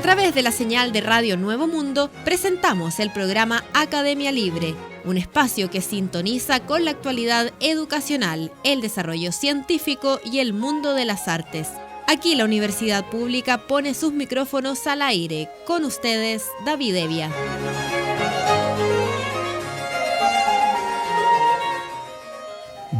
través de la señal de Radio Nuevo Mundo, presentamos el programa Academia Libre, un espacio que sintoniza con la actualidad educacional, el desarrollo científico y el mundo de las artes. Aquí la Universidad Pública pone sus micrófonos al aire. Con ustedes, David Evia.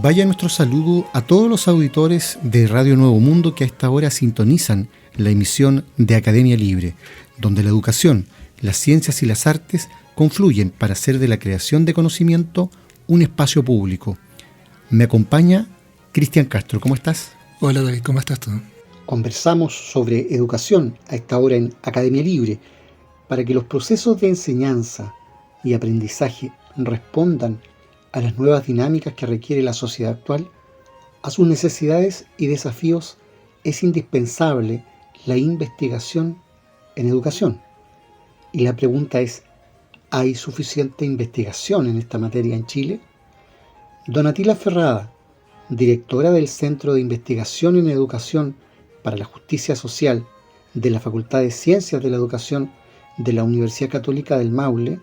Vaya nuestro saludo a todos los auditores de Radio Nuevo Mundo que a esta hora sintonizan la emisión de Academia Libre, donde la educación, las ciencias y las artes confluyen para hacer de la creación de conocimiento un espacio público. Me acompaña Cristian Castro. ¿Cómo estás? Hola David, ¿cómo estás tú? Conversamos sobre educación a esta hora en Academia Libre para que los procesos de enseñanza y aprendizaje respondan a las nuevas dinámicas que requiere la sociedad actual, a sus necesidades y desafíos. Es indispensable la investigación en educación. Y la pregunta es, ¿hay suficiente investigación en esta materia en Chile? Donatila Ferrada, directora del Centro de Investigación en Educación para la Justicia Social de la Facultad de Ciencias de la Educación de la Universidad Católica del Maule,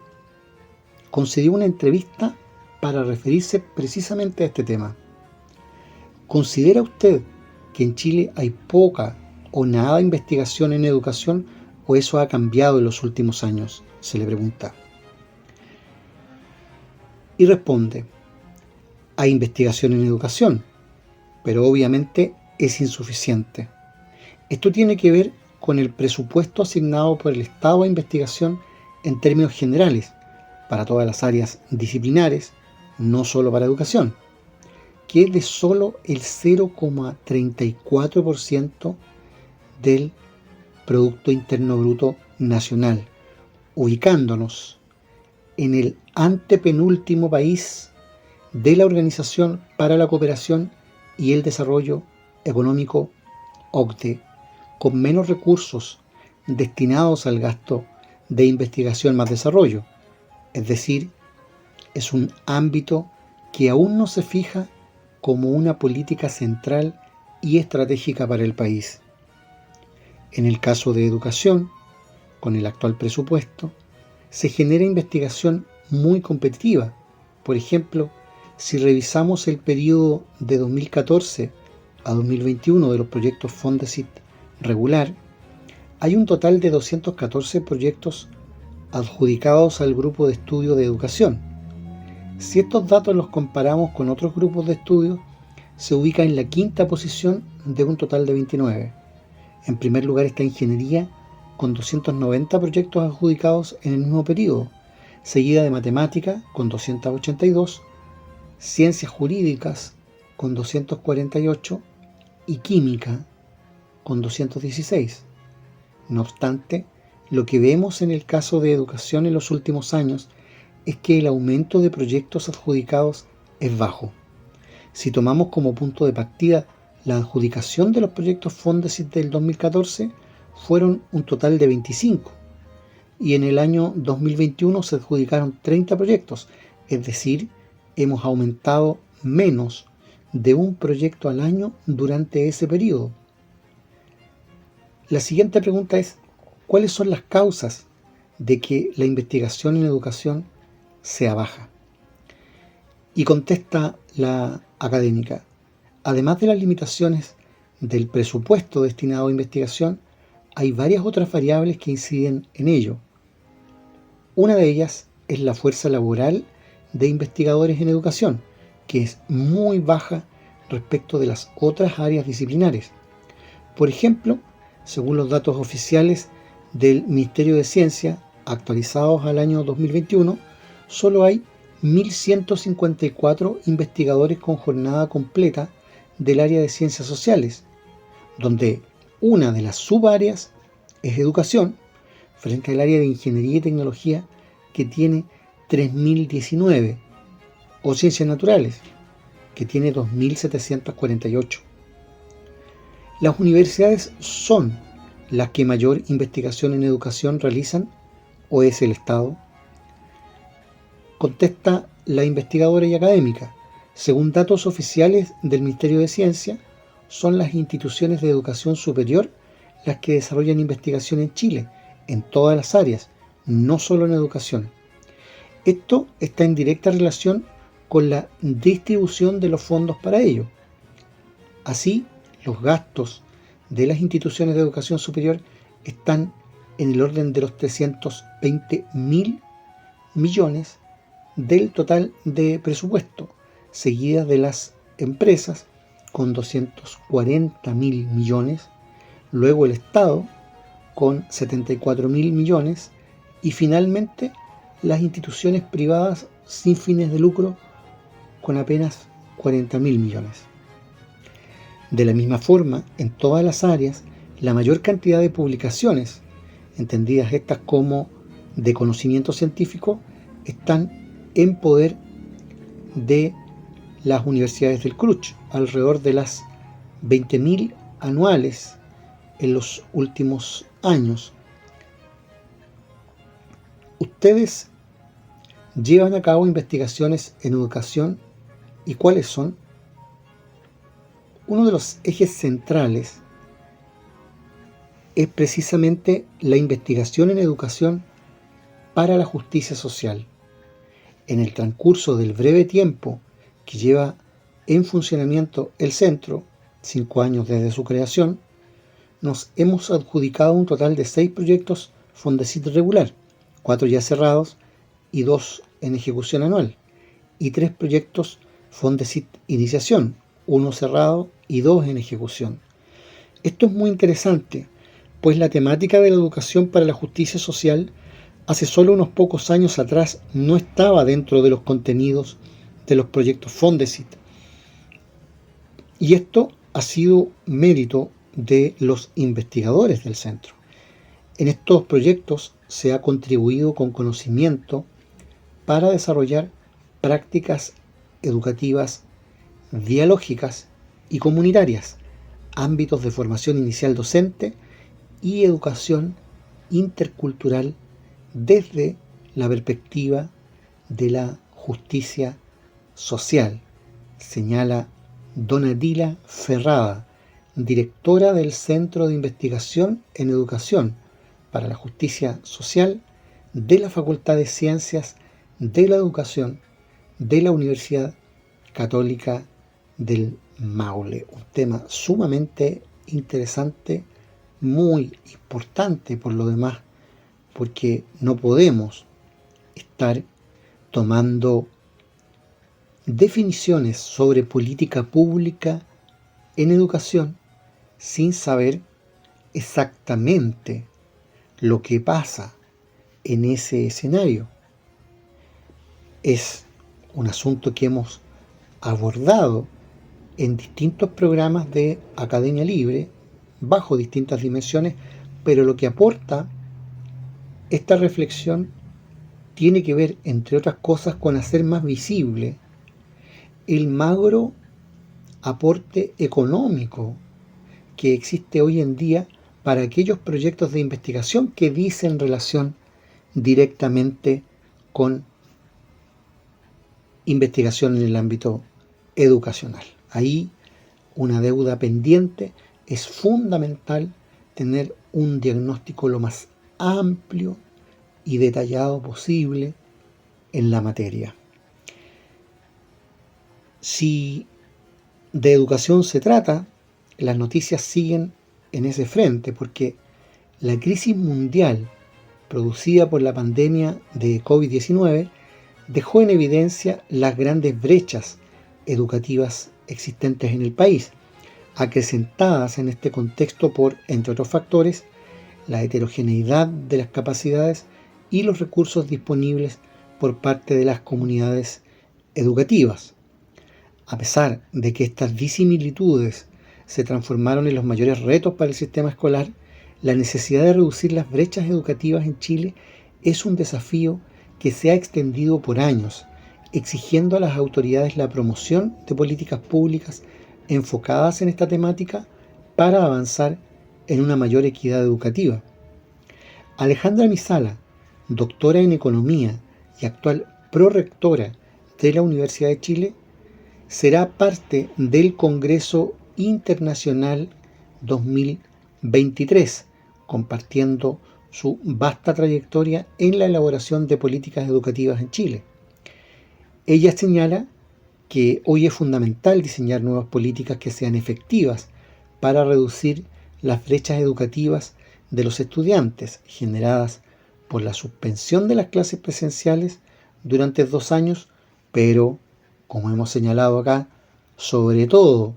concedió una entrevista para referirse precisamente a este tema. ¿Considera usted que en Chile hay poca o nada de investigación en educación o eso ha cambiado en los últimos años?, se le pregunta. Y responde, hay investigación en educación, pero obviamente es insuficiente. Esto tiene que ver con el presupuesto asignado por el Estado a investigación en términos generales, para todas las áreas disciplinares, no solo para educación, que es de solo el 0,34% del Producto Interno Bruto Nacional, ubicándonos en el antepenúltimo país de la Organización para la Cooperación y el Desarrollo Económico, OCDE, con menos recursos destinados al gasto de investigación más desarrollo, es decir, es un ámbito que aún no se fija como una política central y estratégica para el país. En el caso de educación, con el actual presupuesto, se genera investigación muy competitiva. Por ejemplo, si revisamos el periodo de 2014 a 2021 de los proyectos Fondesit regular, hay un total de 214 proyectos adjudicados al grupo de estudio de educación. Si estos datos los comparamos con otros grupos de estudio, se ubica en la quinta posición de un total de 29. En primer lugar está Ingeniería, con 290 proyectos adjudicados en el mismo periodo, seguida de Matemática, con 282, Ciencias Jurídicas, con 248, y Química, con 216. No obstante, lo que vemos en el caso de educación en los últimos años es que el aumento de proyectos adjudicados es bajo. Si tomamos como punto de partida la adjudicación de los proyectos Fondesit del 2014, fueron un total de 25, y en el año 2021 se adjudicaron 30 proyectos, es decir, hemos aumentado menos de un proyecto al año durante ese periodo. La siguiente pregunta es, ¿cuáles son las causas de que la investigación en educación sea baja? Y contesta la académica, además de las limitaciones del presupuesto destinado a investigación, hay varias otras variables que inciden en ello. Una de ellas es la fuerza laboral de investigadores en educación, que es muy baja respecto de las otras áreas disciplinares. Por ejemplo, según los datos oficiales del Ministerio de Ciencia, actualizados al año 2021, solo hay 1.154 investigadores con jornada completa del área de ciencias sociales, donde una de las subáreas es educación, frente al área de ingeniería y tecnología, que tiene 3.019, o ciencias naturales, que tiene 2.748. Las universidades son las que mayor investigación en educación realizan, ¿o es el Estado? Contesta la investigadora y académica. Según datos oficiales del Ministerio de Ciencia, son las instituciones de educación superior las que desarrollan investigación en Chile, en todas las áreas, no solo en educación. Esto está en directa relación con la distribución de los fondos para ello. Así, los gastos de las instituciones de educación superior están en el orden de los 320.000 millones del total de presupuesto, seguidas de las empresas con 240.000 millones, luego el Estado con 74.000 millones y finalmente las instituciones privadas sin fines de lucro con apenas 40.000 millones. De la misma forma, en todas las áreas, la mayor cantidad de publicaciones, entendidas estas como de conocimiento científico, están en poder de las universidades del CRUCH, alrededor de las 20.000 anuales en los últimos años. Ustedes llevan a cabo investigaciones en educación, ¿y cuáles son? Uno de los ejes centrales es precisamente la investigación en educación para la justicia social. En el transcurso del breve tiempo que lleva en funcionamiento el centro, 5 años desde su creación, nos hemos adjudicado un total de 6 proyectos Fondesit regular, 4 ya cerrados y 2 en ejecución anual, y 3 proyectos Fondesit iniciación, 1 cerrado y 2 en ejecución. Esto es muy interesante, pues la temática de la educación para la justicia social hace solo unos pocos años atrás no estaba dentro de los contenidos de los proyectos Fondesit. Y esto ha sido mérito de los investigadores del centro. En estos proyectos se ha contribuido con conocimiento para desarrollar prácticas educativas dialógicas y comunitarias, ámbitos de formación inicial docente y educación intercultural desde la perspectiva de la justicia social, señala Donatila Ferrada, directora del Centro de Investigación en Educación para la Justicia Social de la Facultad de Ciencias de la Educación de la Universidad Católica del Maule. Un tema sumamente interesante, muy importante por lo demás, porque no podemos estar tomando definiciones sobre política pública en educación sin saber exactamente lo que pasa en ese escenario. Es un asunto que hemos abordado en distintos programas de Academia Libre, bajo distintas dimensiones, pero lo que aporta esta reflexión tiene que ver, entre otras cosas, con hacer más visible el magro aporte económico que existe hoy en día para aquellos proyectos de investigación que dicen relación directamente con investigación en el ámbito educacional. Ahí una deuda pendiente. Es fundamental tener un diagnóstico lo más amplio y detallado posible en la materia. Si de educación se trata, las noticias siguen en ese frente, porque la crisis mundial producida por la pandemia de COVID-19 dejó en evidencia las grandes brechas educativas existentes en el país, acrecentadas en este contexto por, entre otros factores, la heterogeneidad de las capacidades y los recursos disponibles por parte de las comunidades educativas. A pesar de que estas disimilitudes se transformaron en los mayores retos para el sistema escolar, la necesidad de reducir las brechas educativas en Chile es un desafío que se ha extendido por años, exigiendo a las autoridades la promoción de políticas públicas enfocadas en esta temática para avanzar en una mayor equidad educativa. Alejandra Misala, doctora en Economía y actual prorectora de la Universidad de Chile, será parte del Congreso Internacional 2023, compartiendo su vasta trayectoria en la elaboración de políticas educativas en Chile. Ella señala que hoy es fundamental diseñar nuevas políticas que sean efectivas para reducir las brechas educativas de los estudiantes generadas por la suspensión de las clases presenciales durante 2 años, pero, como hemos señalado acá, sobre todo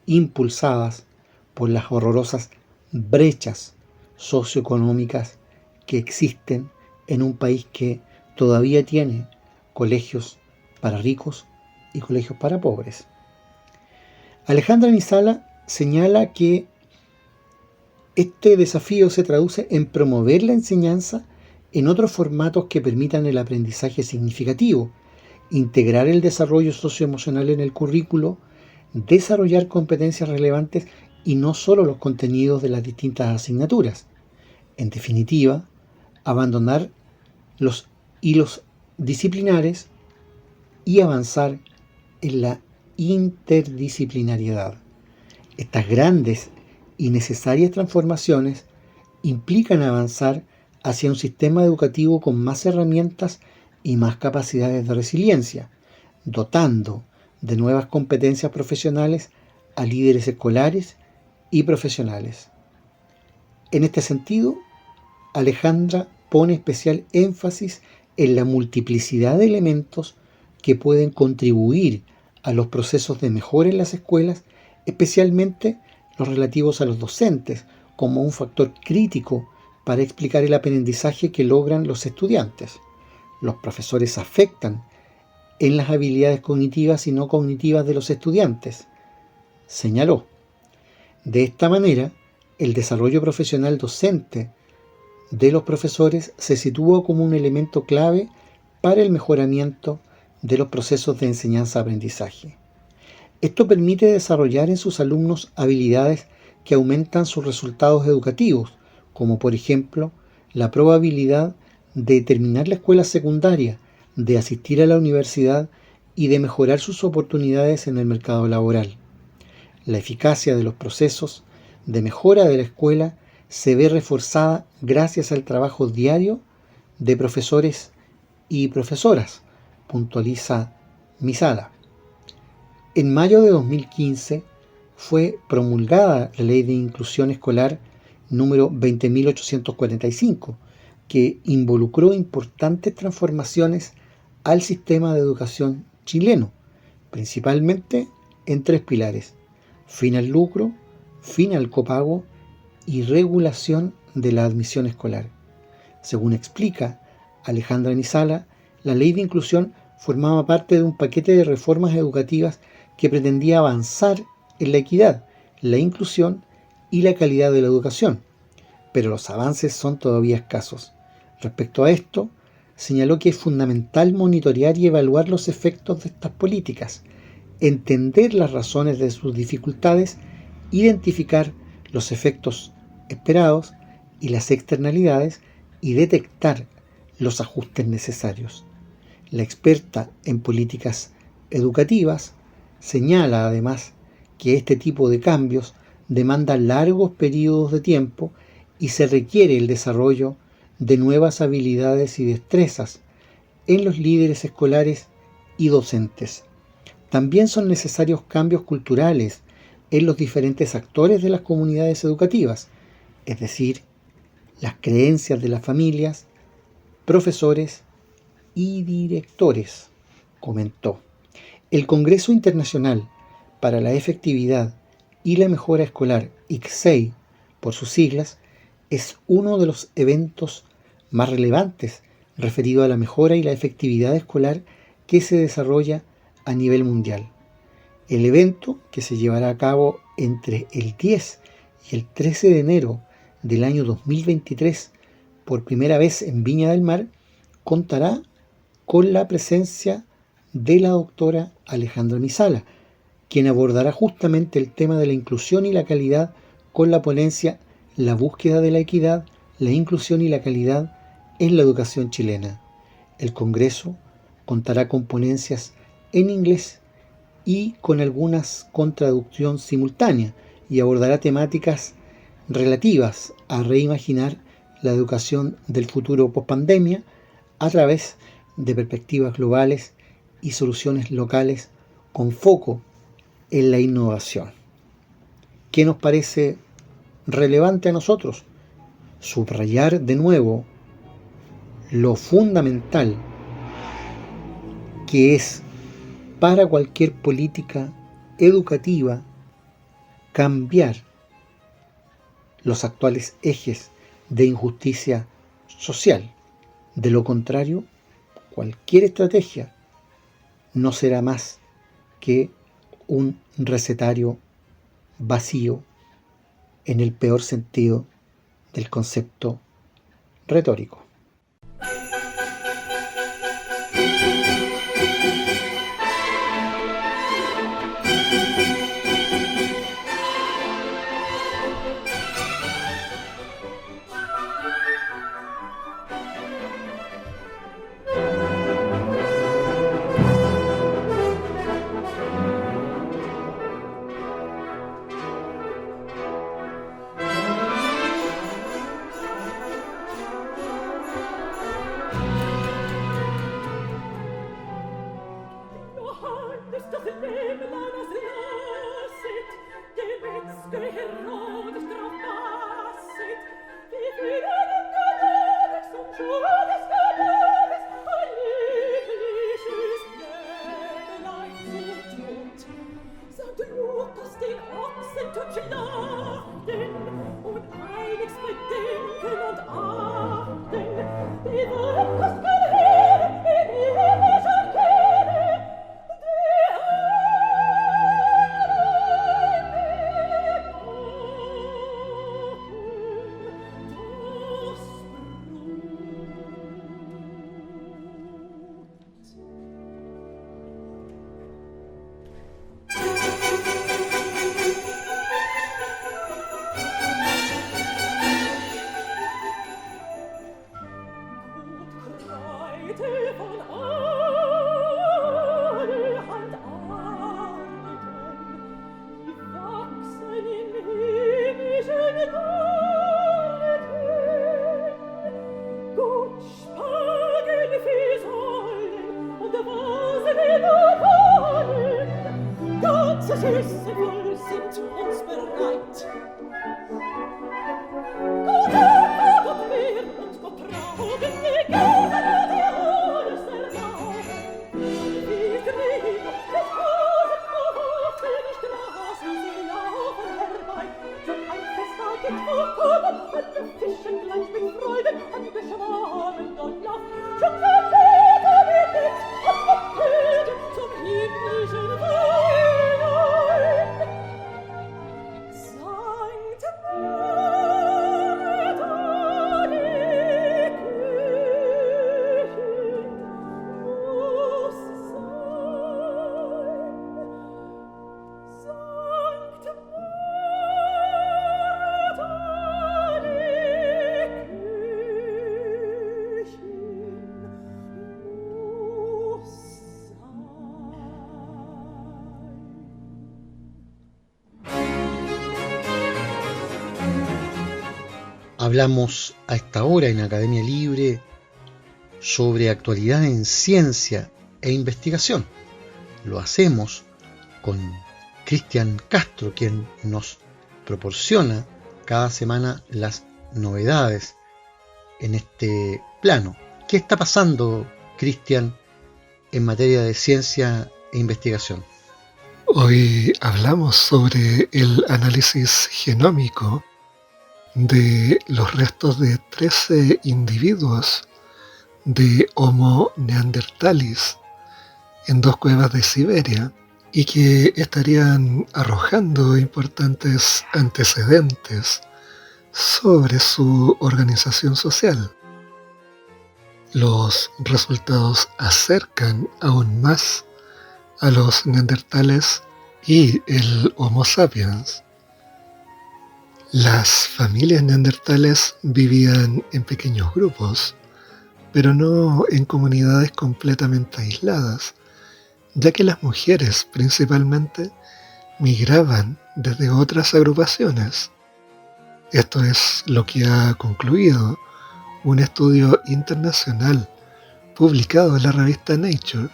impulsadas por las horrorosas brechas socioeconómicas que existen en un país que todavía tiene colegios para ricos y colegios para pobres. Alejandra Nisala señala que este desafío se traduce en promover la enseñanza en otros formatos que permitan el aprendizaje significativo, integrar el desarrollo socioemocional en el currículo, desarrollar competencias relevantes y no solo los contenidos de las distintas asignaturas. En definitiva, abandonar los hilos disciplinares y avanzar en la interdisciplinariedad. Estas grandes y necesarias transformaciones implican avanzar hacia un sistema educativo con más herramientas y más capacidades de resiliencia, dotando de nuevas competencias profesionales a líderes escolares y profesionales. En este sentido, Alejandra pone especial énfasis en la multiplicidad de elementos que pueden contribuir a los procesos de mejora en las escuelas, especialmente los relativos a los docentes, como un factor crítico para explicar el aprendizaje que logran los estudiantes. Los profesores afectan en las habilidades cognitivas y no cognitivas de los estudiantes, señaló. De esta manera, el desarrollo profesional docente de los profesores se sitúa como un elemento clave para el mejoramiento de los procesos de enseñanza-aprendizaje. Esto permite desarrollar en sus alumnos habilidades que aumentan sus resultados educativos, como por ejemplo la probabilidad de terminar la escuela secundaria, de asistir a la universidad y de mejorar sus oportunidades en el mercado laboral. La eficacia de los procesos de mejora de la escuela se ve reforzada gracias al trabajo diario de profesores y profesoras, puntualiza Nisala. En mayo de 2015 fue promulgada la Ley de Inclusión Escolar número 20.845, que involucró importantes transformaciones al sistema de educación chileno, principalmente en 3 pilares: fin al lucro, fin al copago y regulación de la admisión escolar. Según explica Alejandra Nisala, la Ley de Inclusión formaba parte de un paquete de reformas educativas que pretendía avanzar en la equidad, la inclusión y la calidad de la educación, pero los avances son todavía escasos. Respecto a esto, señaló que es fundamental monitorear y evaluar los efectos de estas políticas, entender las razones de sus dificultades, identificar los efectos esperados y las externalidades y detectar los ajustes necesarios. La experta en políticas educativas señala además que este tipo de cambios demanda largos periodos de tiempo y se requiere el desarrollo de nuevas habilidades y destrezas en los líderes escolares y docentes. También son necesarios cambios culturales en los diferentes actores de las comunidades educativas, es decir, las creencias de las familias, profesores y directores, comentó. El Congreso Internacional para la Efectividad y la Mejora Escolar, ICSEI, por sus siglas, es uno de los eventos más relevantes referido a la mejora y la efectividad escolar que se desarrolla a nivel mundial. El evento, que se llevará a cabo entre el 10 y el 13 de enero del año 2023, por primera vez en Viña del Mar, contará con la presencia de la doctora Alejandra Nisala, quien abordará justamente el tema de la inclusión y la calidad con la ponencia La búsqueda de la equidad, la inclusión y la calidad en la educación chilena. El Congreso contará con ponencias en inglés y con algunas con traducción simultánea y abordará temáticas relativas a reimaginar la educación del futuro post-pandemia a través de perspectivas globales y soluciones locales con foco en la innovación. ¿Qué nos parece relevante a nosotros? Subrayar de nuevo lo fundamental que es para cualquier política educativa cambiar los actuales ejes de injusticia social. De lo contrario, cualquier estrategia no será más que un recetario vacío en el peor sentido del concepto retórico. Hablamos a esta hora en Academia Libre sobre actualidad en ciencia e investigación. Lo hacemos con Cristian Castro, quien nos proporciona cada semana las novedades en este plano. ¿Qué está pasando, Cristian, en materia de ciencia e investigación? Hoy hablamos sobre el análisis genómico de los restos de 13 individuos de Homo neanderthalis en 2 cuevas de Siberia y que estarían arrojando importantes antecedentes sobre su organización social. Los resultados acercan aún más a los neandertales y el Homo sapiens. Las familias neandertales vivían en pequeños grupos, pero no en comunidades completamente aisladas, ya que las mujeres principalmente migraban desde otras agrupaciones. Esto es lo que ha concluido un estudio internacional publicado en la revista Nature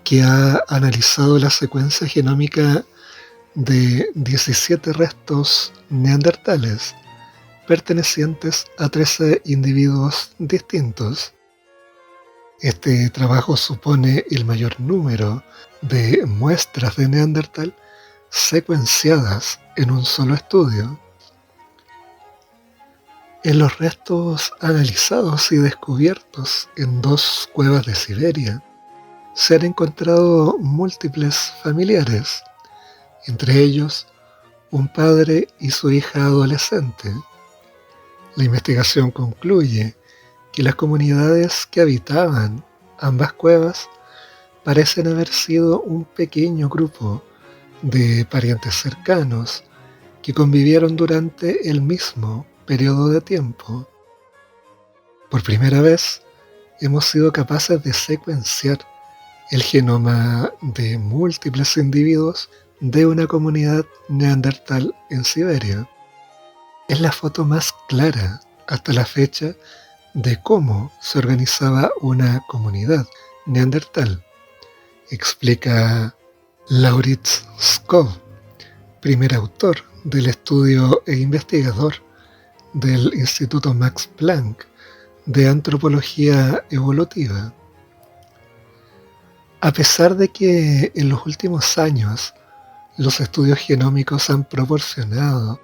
que ha analizado la secuencia genómica de 17 restos neandertales pertenecientes a 13 individuos distintos. Este trabajo supone el mayor número de muestras de Neandertal secuenciadas en un solo estudio. En los restos analizados y descubiertos en 2 cuevas de Siberia, se han encontrado múltiples familiares, entre ellos un padre y su hija adolescente. La investigación concluye que las comunidades que habitaban ambas cuevas parecen haber sido un pequeño grupo de parientes cercanos que convivieron durante el mismo periodo de tiempo. Por primera vez, hemos sido capaces de secuenciar el genoma de múltiples individuos de una comunidad neandertal en Siberia. Es la foto más clara hasta la fecha de cómo se organizaba una comunidad neandertal, explica Laurits Skov, primer autor del estudio e investigador del Instituto Max Planck de Antropología Evolutiva. A pesar de que en los últimos años los estudios genómicos han proporcionado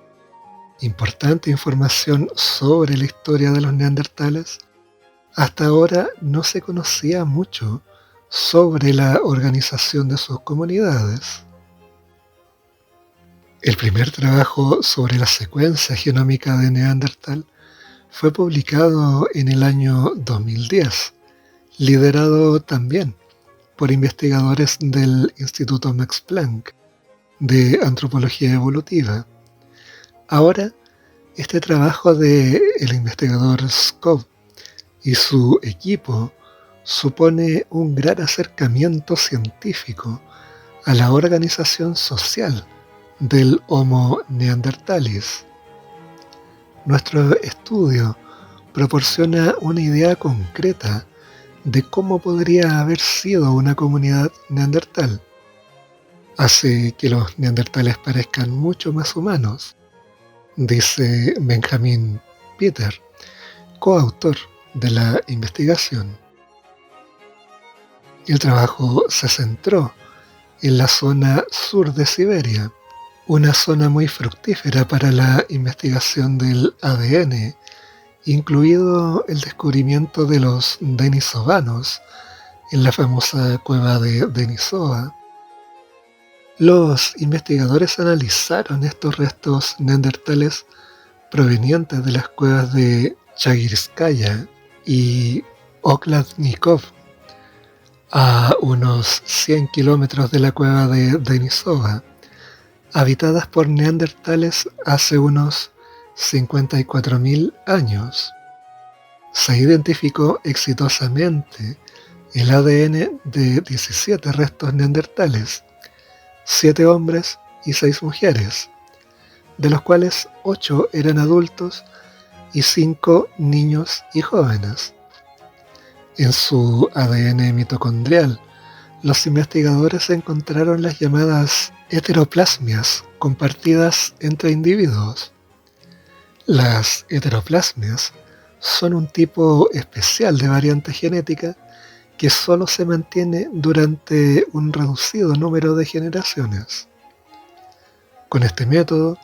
importante información sobre la historia de los neandertales, hasta ahora no se conocía mucho sobre la organización de sus comunidades. El primer trabajo sobre la secuencia genómica de Neandertal fue publicado en el año 2010, liderado también por investigadores del Instituto Max Planck de Antropología Evolutiva. Ahora, este trabajo del investigador Skov y su equipo supone un gran acercamiento científico a la organización social del Homo neanderthalis. Nuestro estudio proporciona una idea concreta de cómo podría haber sido una comunidad neandertal. Hace que los neandertales parezcan mucho más humanos, dice Benjamin Peter, coautor de la investigación. El trabajo se centró en la zona sur de Siberia, una zona muy fructífera para la investigación del ADN, incluido el descubrimiento de los denisovanos en la famosa cueva de Denisova. Los investigadores analizaron estos restos neandertales provenientes de las cuevas de Chagirskaya y Okladnikov, a unos 100 kilómetros de la cueva de Denisova, habitadas por neandertales hace unos 54.000 años. Se identificó exitosamente el ADN de 17 restos neandertales, 7 hombres y 6 mujeres, de los cuales 8 eran adultos y 5 niños y jóvenes. En su ADN mitocondrial, los investigadores encontraron las llamadas heteroplasmias compartidas entre individuos. Las heteroplasmias son un tipo especial de variante genética que solo se mantiene durante un reducido número de generaciones. Con este método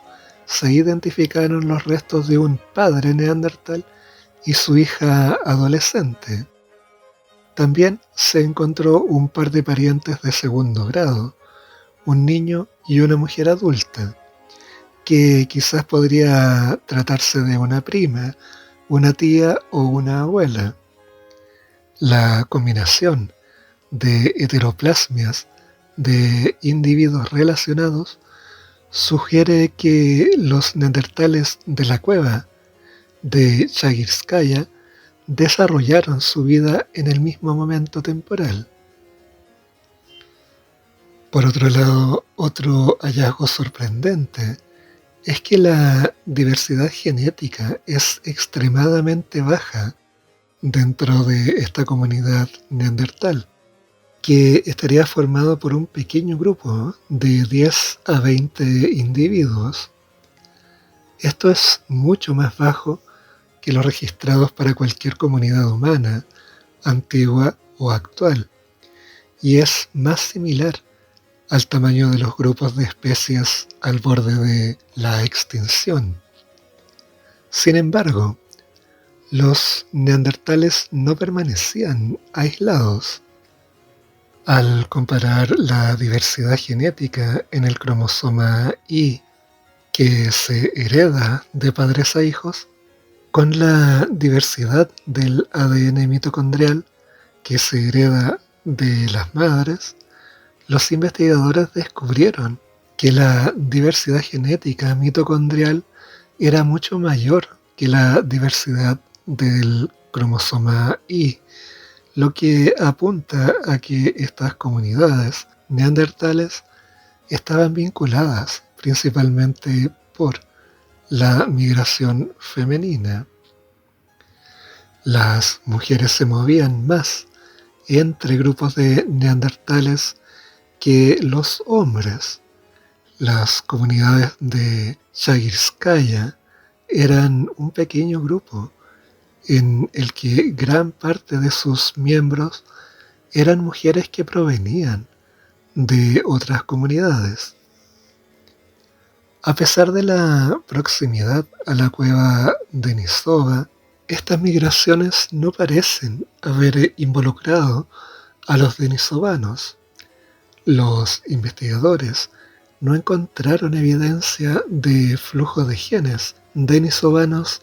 se identificaron los restos de un padre neandertal y su hija adolescente. También se encontró un par de parientes de segundo grado, un niño y una mujer adulta, que quizás podría tratarse de una prima, una tía o una abuela. La combinación de heteroplasmias de individuos relacionados sugiere que los neandertales de la cueva de Chagirskaya desarrollaron su vida en el mismo momento temporal. Por otro lado, otro hallazgo sorprendente es que la diversidad genética es extremadamente baja dentro de esta comunidad neandertal, que estaría formado por un pequeño grupo de 10 a 20 individuos. Esto es mucho más bajo que los registrados para cualquier comunidad humana, antigua o actual, y es más similar al tamaño de los grupos de especies al borde de la extinción. Sin embargo, los neandertales no permanecían aislados. Al comparar la diversidad genética en el cromosoma Y, que se hereda de padres a hijos, con la diversidad del ADN mitocondrial, que se hereda de las madres, los investigadores descubrieron que la diversidad genética mitocondrial era mucho mayor que la diversidad del cromosoma Y, lo que apunta a que estas comunidades neandertales estaban vinculadas principalmente por la migración femenina. Las mujeres se movían más entre grupos de neandertales que los hombres. Las comunidades de Chagirskaya eran un pequeño grupo en el que gran parte de sus miembros eran mujeres que provenían de otras comunidades. A pesar de la proximidad a la cueva Denisova, estas migraciones no parecen haber involucrado a los denisovanos. Los investigadores no encontraron evidencia de flujo de genes denisovanos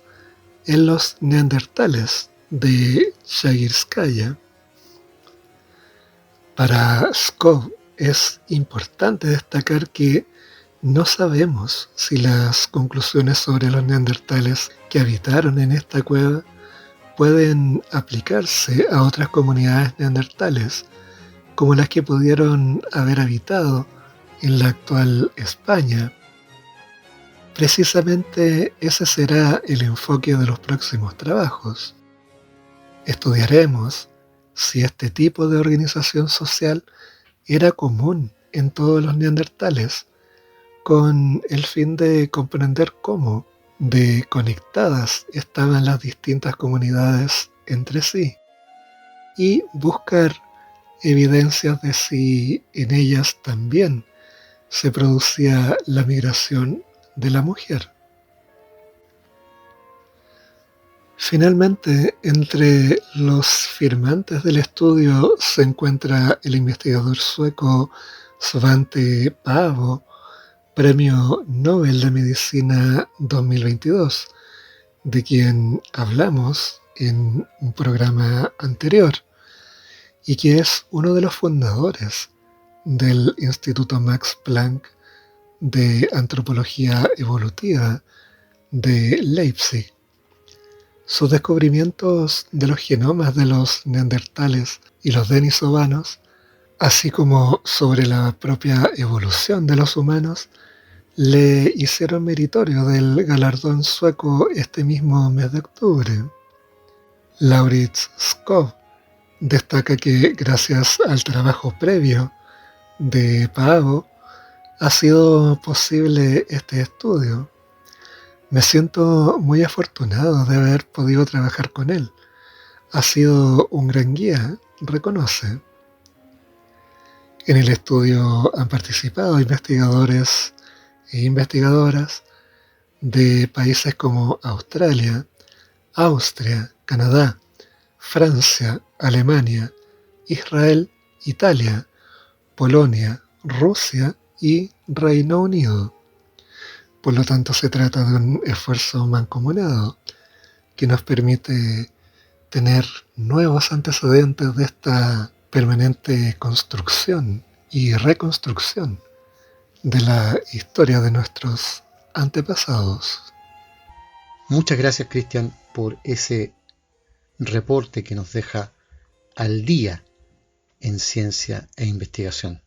en los neandertales de Chagirskaya. Para Skov es importante destacar que no sabemos si las conclusiones sobre los neandertales que habitaron en esta cueva pueden aplicarse a otras comunidades neandertales, como las que pudieron haber habitado en la actual España. Precisamente ese será el enfoque de los próximos trabajos. Estudiaremos si este tipo de organización social era común en todos los neandertales, con el fin de comprender cómo de conectadas estaban las distintas comunidades entre sí y buscar evidencias de si en ellas también se producía la migración de la mujer. Finalmente, entre los firmantes del estudio se encuentra el investigador sueco Svante Paavo, Premio Nobel de Medicina 2022, de quien hablamos en un programa anterior, y que es uno de los fundadores del Instituto Max Planck de Antropología Evolutiva de Leipzig. Sus descubrimientos de los genomas de los neandertales y los denisovanos, así como sobre la propia evolución de los humanos, le hicieron meritorio del galardón sueco este mismo mes de octubre. Lauritz Skov destaca que gracias al trabajo previo de Paavo ha sido posible este estudio. Me siento muy afortunado de haber podido trabajar con él. Ha sido un gran guía, reconoce. En el estudio han participado investigadores e investigadoras de países como Australia, Austria, Canadá, Francia, Alemania, Israel, Italia, Polonia, Rusia y Reino Unido. Por lo tanto, se trata de un esfuerzo mancomunado que nos permite tener nuevos antecedentes de esta permanente construcción y reconstrucción de la historia de nuestros antepasados. Muchas gracias, Cristian, por ese reporte que nos deja al día en ciencia e investigación.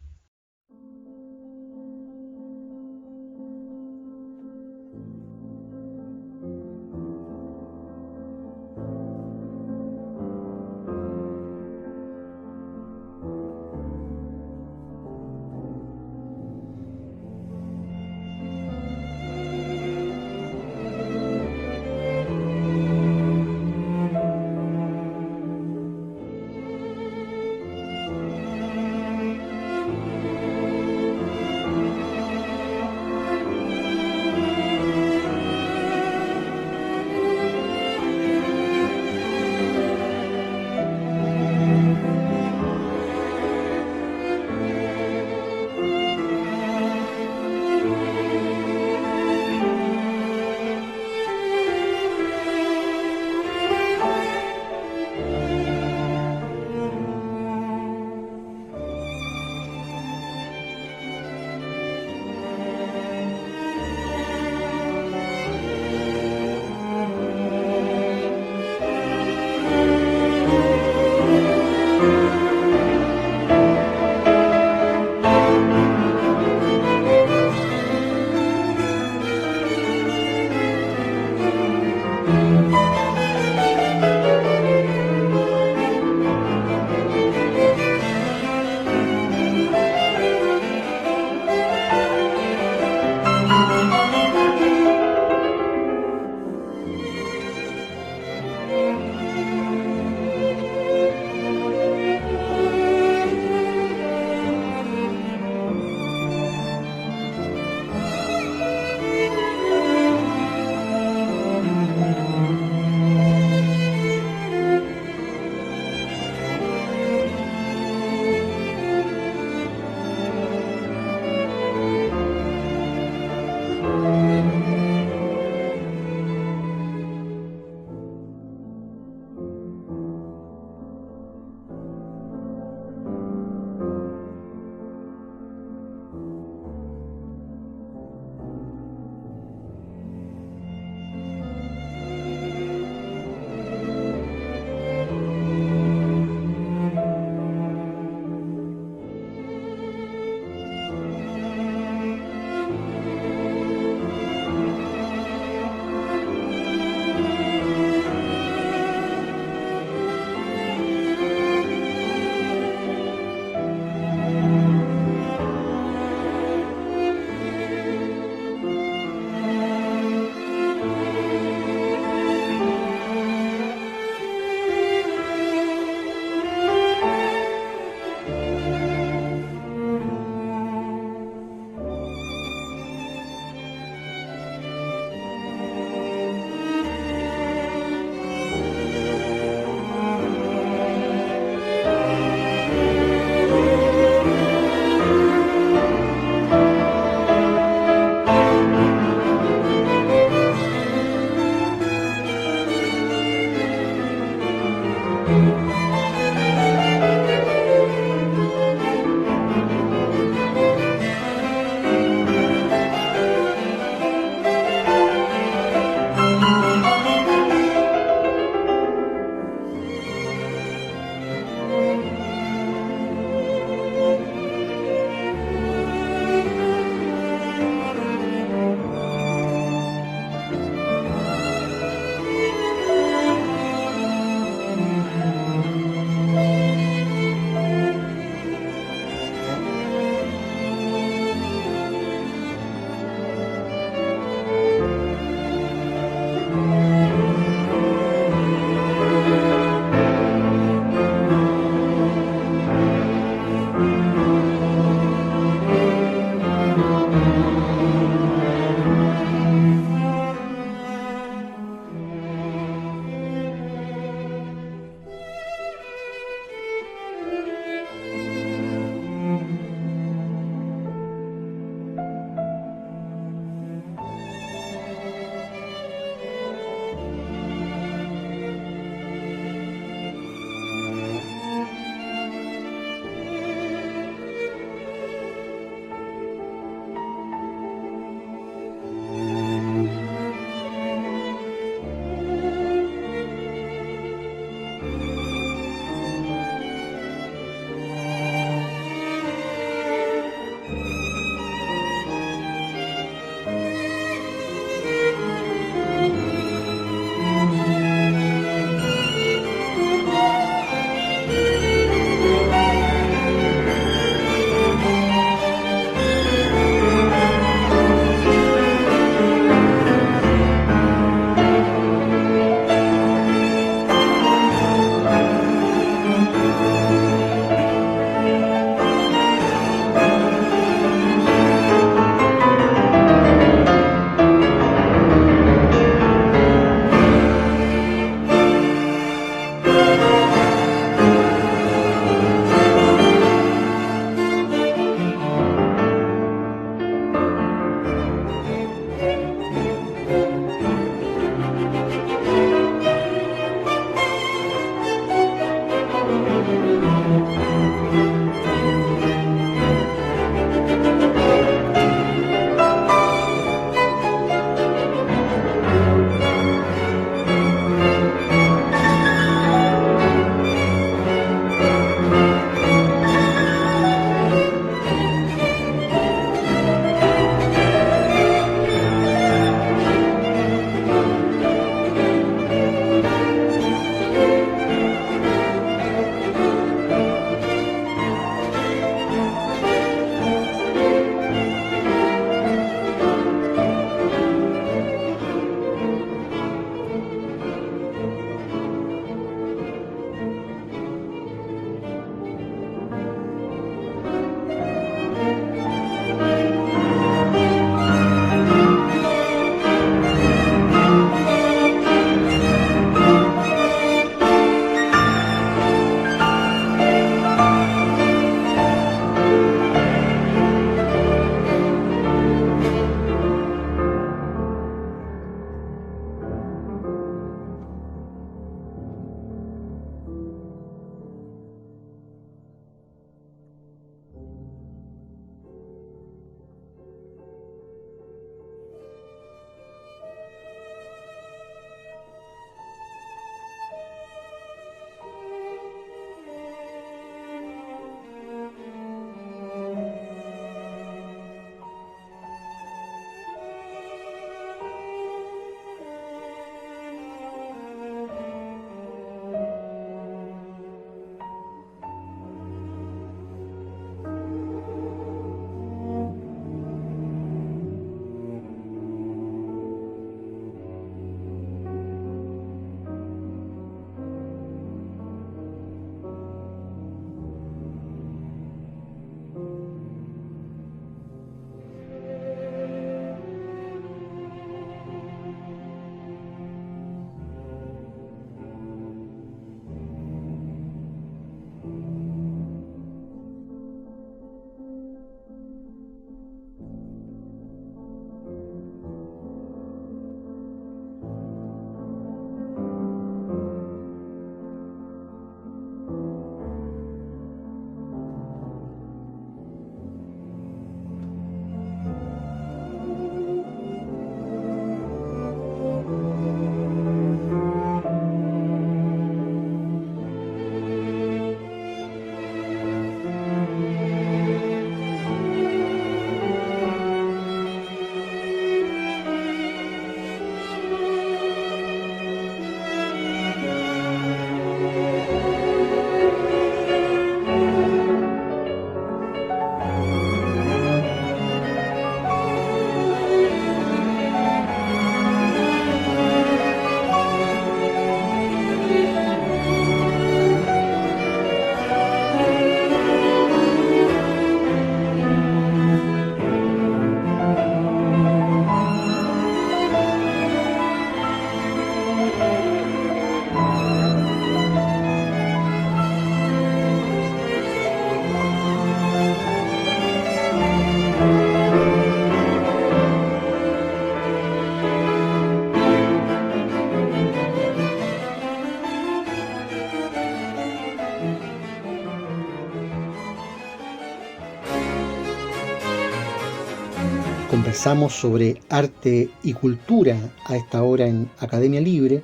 Conversamos sobre arte y cultura a esta hora en Academia Libre.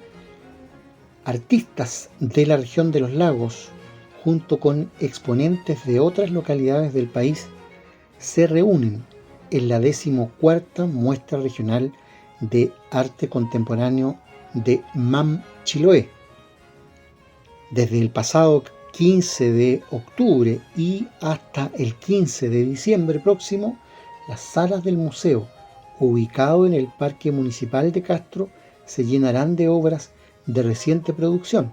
Artistas de la región de los lagos, junto con exponentes de otras localidades del país, se reúnen en la 14ª Muestra Regional de Arte Contemporáneo de MAM Chiloé. Desde el pasado 15 de octubre y hasta el 15 de diciembre próximo, las salas del museo, ubicado en el Parque Municipal de Castro, se llenarán de obras de reciente producción,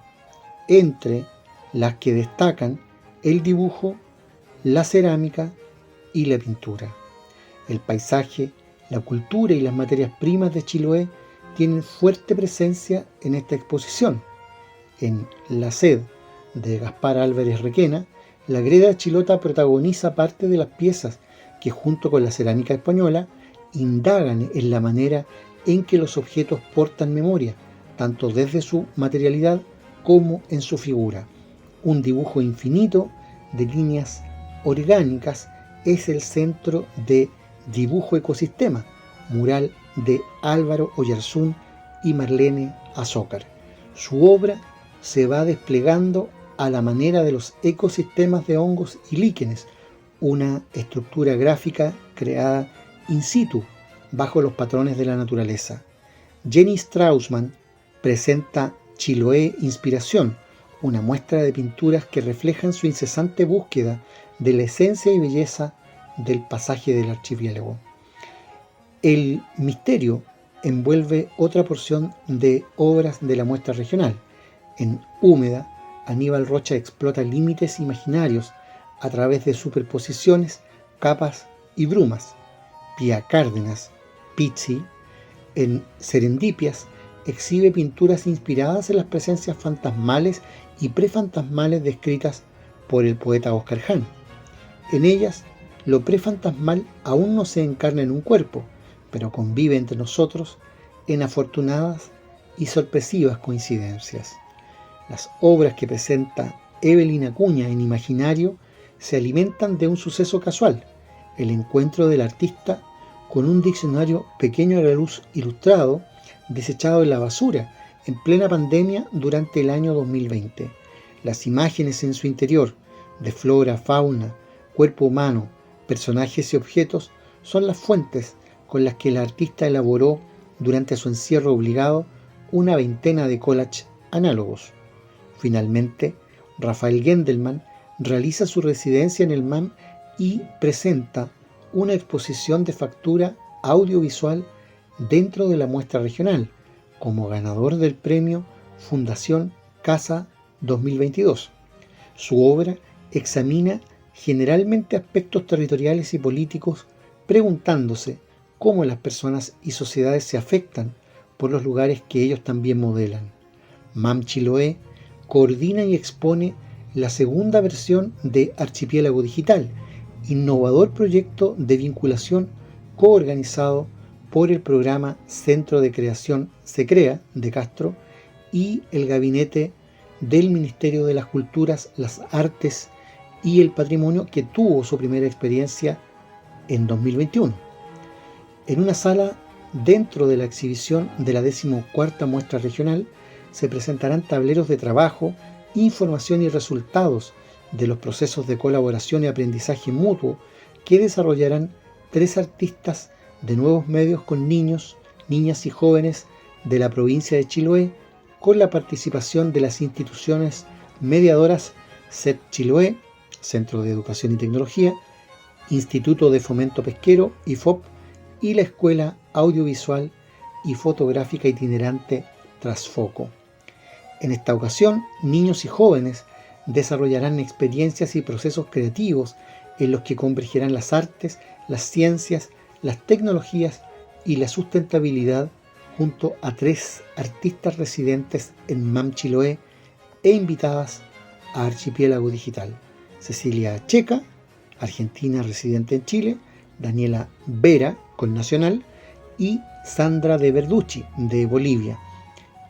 entre las que destacan el dibujo, la cerámica y la pintura. El paisaje, la cultura y las materias primas de Chiloé tienen fuerte presencia en esta exposición. En La Sed, de Gaspar Álvarez Requena, la greda chilota protagoniza parte de las piezas que, junto con la cerámica española, indagan en la manera en que los objetos portan memoria, tanto desde su materialidad como en su figura. Un dibujo infinito de líneas orgánicas es el centro de Dibujo Ecosistema, mural de Álvaro Oyarzún y Marlene Azócar. Su obra se va desplegando a la manera de los ecosistemas de hongos y líquenes, una estructura gráfica creada in situ, bajo los patrones de la naturaleza. Jenny Straussman presenta Chiloé Inspiración, una muestra de pinturas que reflejan su incesante búsqueda de la esencia y belleza del pasaje del archipiélago. El misterio envuelve otra porción de obras de la muestra regional. En Húmeda, Aníbal Rocha explota límites imaginarios a través de superposiciones, capas y brumas. Pía Cárdenas, Pizzi, en Serendipias, exhibe pinturas inspiradas en las presencias fantasmales y prefantasmales descritas por el poeta Oscar Jahn. En ellas, lo prefantasmal aún no se encarna en un cuerpo, pero convive entre nosotros en afortunadas y sorpresivas coincidencias. Las obras que presenta Evelyn Acuña en Imaginario se alimentan de un suceso casual, el encuentro del artista con un diccionario pequeño a la luz ilustrado desechado en la basura en plena pandemia durante el año 2020. Las imágenes en su interior de flora, fauna, cuerpo humano, personajes y objetos son las fuentes con las que el artista elaboró durante su encierro obligado una veintena de collages análogos. Finalmente, Rafael Gendelman realiza su residencia en el MAM y presenta una exposición de factura audiovisual dentro de la muestra regional, como ganador del premio Fundación Casa 2022. Su obra examina generalmente aspectos territoriales y políticos, preguntándose cómo las personas y sociedades se afectan por los lugares que ellos también modelan. MAM Chiloé coordina y expone la segunda versión de Archipiélago Digital, innovador proyecto de vinculación coorganizado por el programa Centro de Creación SECREA de Castro y el gabinete del Ministerio de las Culturas, las Artes y el Patrimonio, que tuvo su primera experiencia en 2021. En una sala dentro de la exhibición de la 14ª Muestra Regional se presentarán tableros de trabajo, información y resultados de los procesos de colaboración y aprendizaje mutuo que desarrollarán 3 artistas de nuevos medios con niños, niñas y jóvenes de la provincia de Chiloé, con la participación de las instituciones mediadoras CEP Chiloé, Centro de Educación y Tecnología, Instituto de Fomento Pesquero, IFOP, y la Escuela Audiovisual y Fotográfica Itinerante Trasfoco. En esta ocasión, niños y jóvenes desarrollarán experiencias y procesos creativos en los que convergerán las artes, las ciencias, las tecnologías y la sustentabilidad junto a 3 artistas residentes en MAM Chiloé e invitadas a Archipiélago Digital: Cecilia Checa, argentina residente en Chile, Daniela Vera, connacional, y Sandra de Verducci, de Bolivia.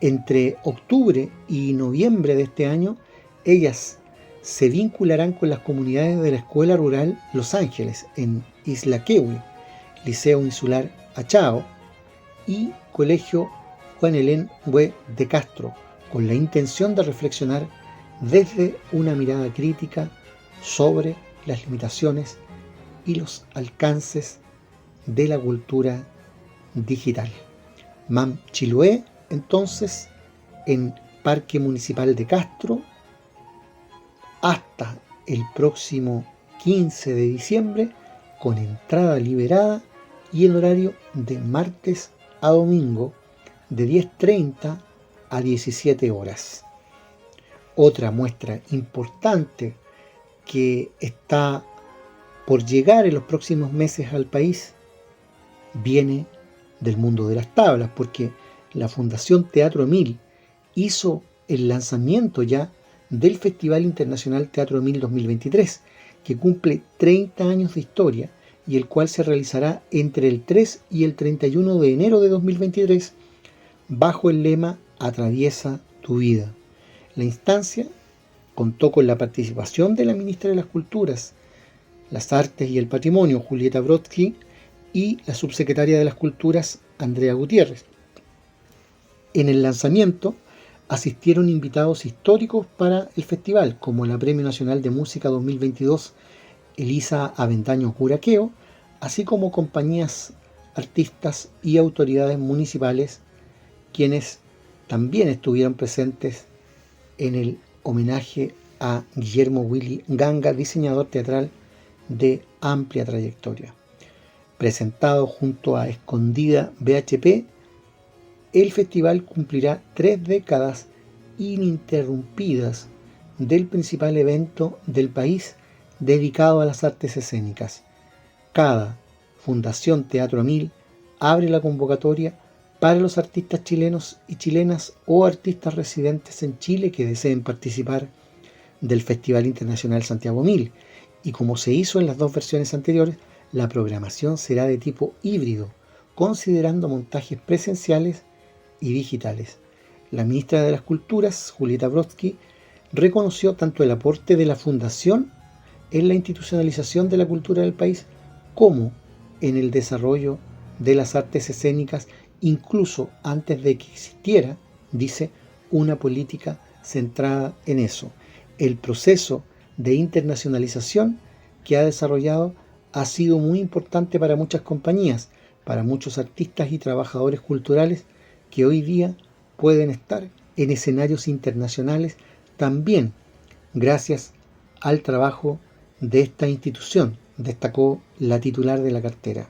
Entre octubre y noviembre de este año, ellas se vincularán con las comunidades de la Escuela Rural Los Ángeles, en Isla Quehue. Liceo Insular Achao y Colegio Juan Elén Hue de Castro, con la intención de reflexionar desde una mirada crítica sobre las limitaciones y los alcances de la cultura digital. MAM Chiloé, entonces, en Parque Municipal de Castro, hasta el próximo 15 de diciembre, con entrada liberada y el horario de martes a domingo de 10:30 a 17 horas. Otra muestra importante que está por llegar en los próximos meses al país viene del mundo de las tablas, porque la Fundación Teatro Emil hizo el lanzamiento ya del Festival Internacional Teatro Emil 2023, que cumple 30 años de historia y el cual se realizará entre el 3 y el 31 de enero de 2023 bajo el lema Atraviesa tu vida. La instancia contó con la participación de la ministra de las Culturas, las Artes y el Patrimonio, Julieta Brodsky, y la subsecretaria de las Culturas, Andrea Gutiérrez. En el lanzamiento asistieron invitados históricos para el festival, como la Premio Nacional de Música 2022 Elisa Aventaño Curaqueo, así como compañías, artistas y autoridades municipales, quienes también estuvieron presentes en el homenaje a Guillermo Willy Ganga, diseñador teatral de amplia trayectoria. Presentado junto a Escondida BHP, el festival cumplirá 3 décadas ininterrumpidas del principal evento del país dedicado a las artes escénicas. Cada Fundación Teatro Emil abre la convocatoria para los artistas chilenos y chilenas o artistas residentes en Chile que deseen participar del Festival Internacional Santiago Emil, y como se hizo en las 2 versiones anteriores, la programación será de tipo híbrido, considerando montajes presenciales y digitales. La ministra de las Culturas, Julieta Brodsky, reconoció tanto el aporte de la Fundación en la institucionalización de la cultura del país como en el desarrollo de las artes escénicas, incluso antes de que existiera, dice, una política centrada en eso. El proceso de internacionalización que ha desarrollado ha sido muy importante para muchas compañías, para muchos artistas y trabajadores culturales que hoy día pueden estar en escenarios internacionales también gracias al trabajo de esta institución, destacó la titular de la cartera.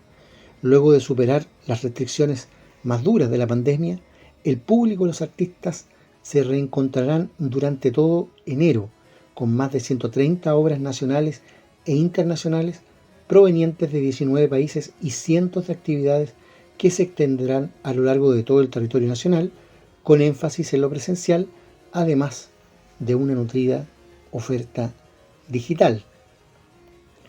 Luego de superar las restricciones más duras de la pandemia, el público y los artistas se reencontrarán durante todo enero con más de 130 obras nacionales e internacionales provenientes de 19 países y cientos de actividades que se extenderán a lo largo de todo el territorio nacional, con énfasis en lo presencial, además de una nutrida oferta digital.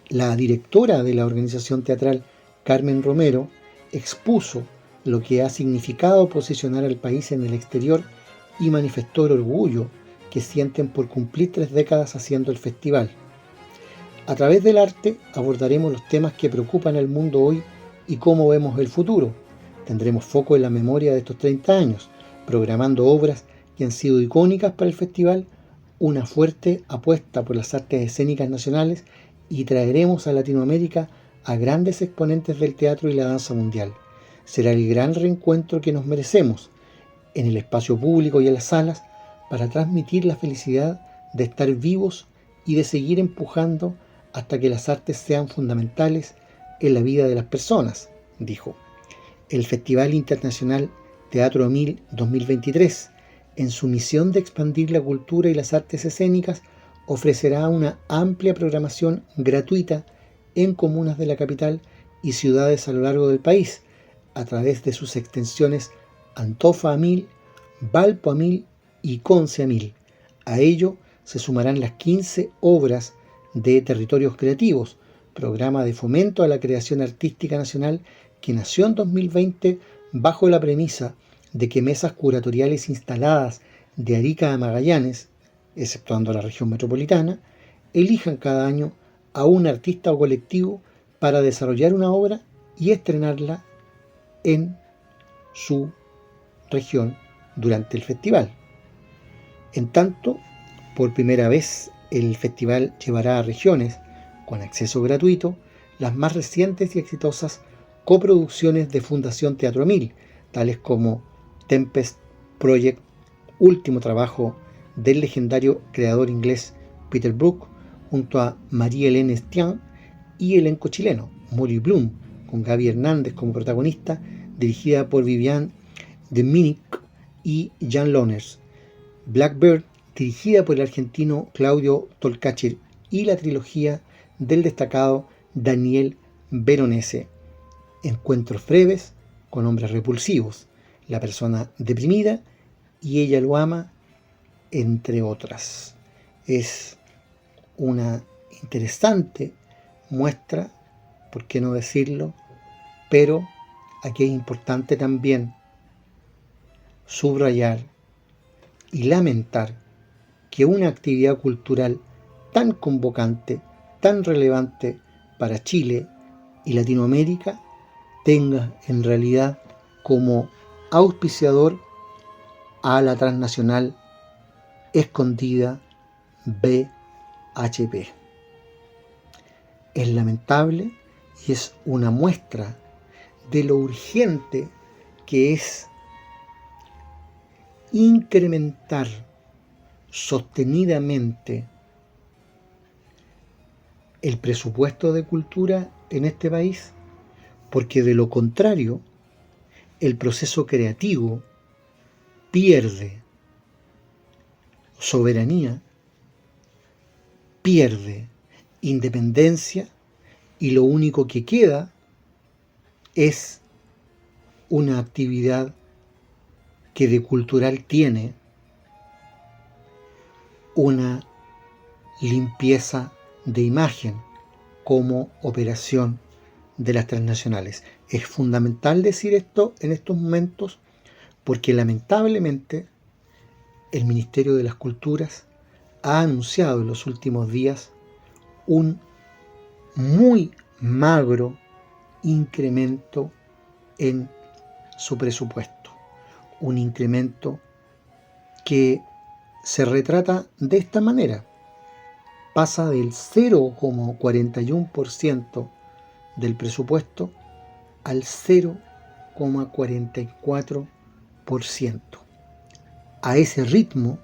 La directora de la organización teatral, Carmen Romero, expuso lo que ha significado posicionar al país en el exterior y manifestó el orgullo que sienten por cumplir 3 décadas haciendo el festival. A través del arte abordaremos los temas que preocupan al mundo hoy y cómo vemos el futuro. Tendremos foco en la memoria de estos 30 años, programando obras que han sido icónicas para el festival, una fuerte apuesta por las artes escénicas nacionales, y traeremos a Latinoamérica a grandes exponentes del teatro y la danza mundial. Será el gran reencuentro que nos merecemos en el espacio público y en las salas para transmitir la felicidad de estar vivos y de seguir empujando hasta que las artes sean fundamentales en la vida de las personas, dijo. El Festival Internacional Teatro Emil 2023, en su misión de expandir la cultura y las artes escénicas, ofrecerá una amplia programación gratuita en comunas de la capital y ciudades a lo largo del país, a través de sus extensiones Antofa Emil, Valpo Emil y Conce Emil. A ello se sumarán las 15 obras de Territorios Creativos, programa de fomento a la creación artística nacional que nació en 2020 bajo la premisa de que mesas curatoriales instaladas de Arica a Magallanes, exceptuando la región metropolitana, elijan cada año a un artista o colectivo para desarrollar una obra y estrenarla en su región durante el festival. En tanto, por primera vez el festival llevará a regiones con acceso gratuito las más recientes y exitosas coproducciones de Fundación Teatro 1000, tales como Tempest Project, último trabajo del legendario creador inglés Peter Brook, junto a Marie-Hélène Estienne, y elenco chileno, Molly Bloom, con Gaby Hernández como protagonista, dirigida por Viviane Dominic y Jan Lohners. Blackbird, dirigida por el argentino Claudio Tolcachir, y la trilogía del destacado Daniel Veronese. Encuentros breves con hombres repulsivos, La persona deprimida y Ella lo ama, entre otras. Es una interesante muestra, por qué no decirlo, pero aquí es importante también subrayar y lamentar que una actividad cultural tan convocante, tan relevante para Chile y Latinoamérica, tenga en realidad como auspiciador a la transnacional escondida BHP. Es lamentable y es una muestra de lo urgente que es incrementar sostenidamente el presupuesto de cultura en este país, porque de lo contrario el proceso creativo pierde soberanía, pierde independencia, y lo único que queda es una actividad que de cultural tiene una limpieza de imagen como operación de las transnacionales. Es fundamental decir esto en estos momentos porque lamentablemente el Ministerio de las Culturas ha anunciado en los últimos días un muy magro incremento en su presupuesto. Un incremento que se retrata de esta manera. Pasa del 0,41% del presupuesto al 0,44%. A ese ritmo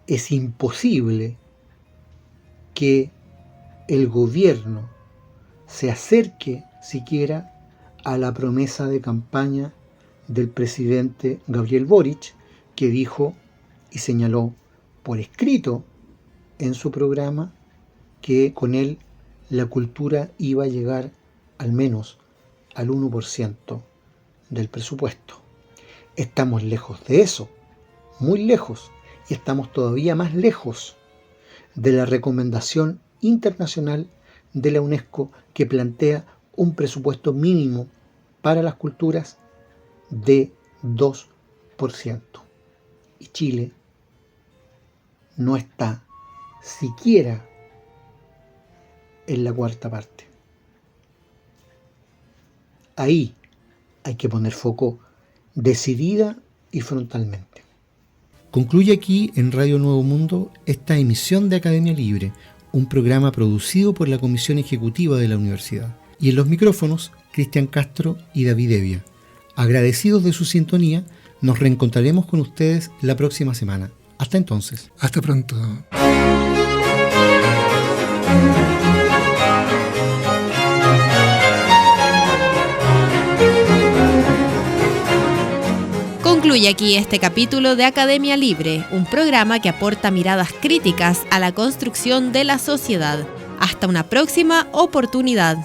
es imposible que el gobierno se acerque siquiera a la promesa de campaña del presidente Gabriel Boric, que dijo y señaló por escrito en su programa que con él la cultura iba a llegar al menos al 1% del presupuesto. Estamos lejos de eso, muy lejos, y estamos todavía más lejos de la recomendación internacional de la UNESCO que plantea un presupuesto mínimo para las culturas de 2%. Y Chile no está siquiera en la cuarta parte. Ahí hay que poner foco decidida y frontalmente. Concluye aquí en Radio Nuevo Mundo esta emisión de Academia Libre, un programa producido por la Comisión Ejecutiva de la Universidad. Y en los micrófonos, Cristian Castro y David Evia. Agradecidos de su sintonía, nos reencontraremos con ustedes la próxima semana. Hasta entonces. Hasta pronto. Concluye aquí este capítulo de Academia Libre, un programa que aporta miradas críticas a la construcción de la sociedad. Hasta una próxima oportunidad.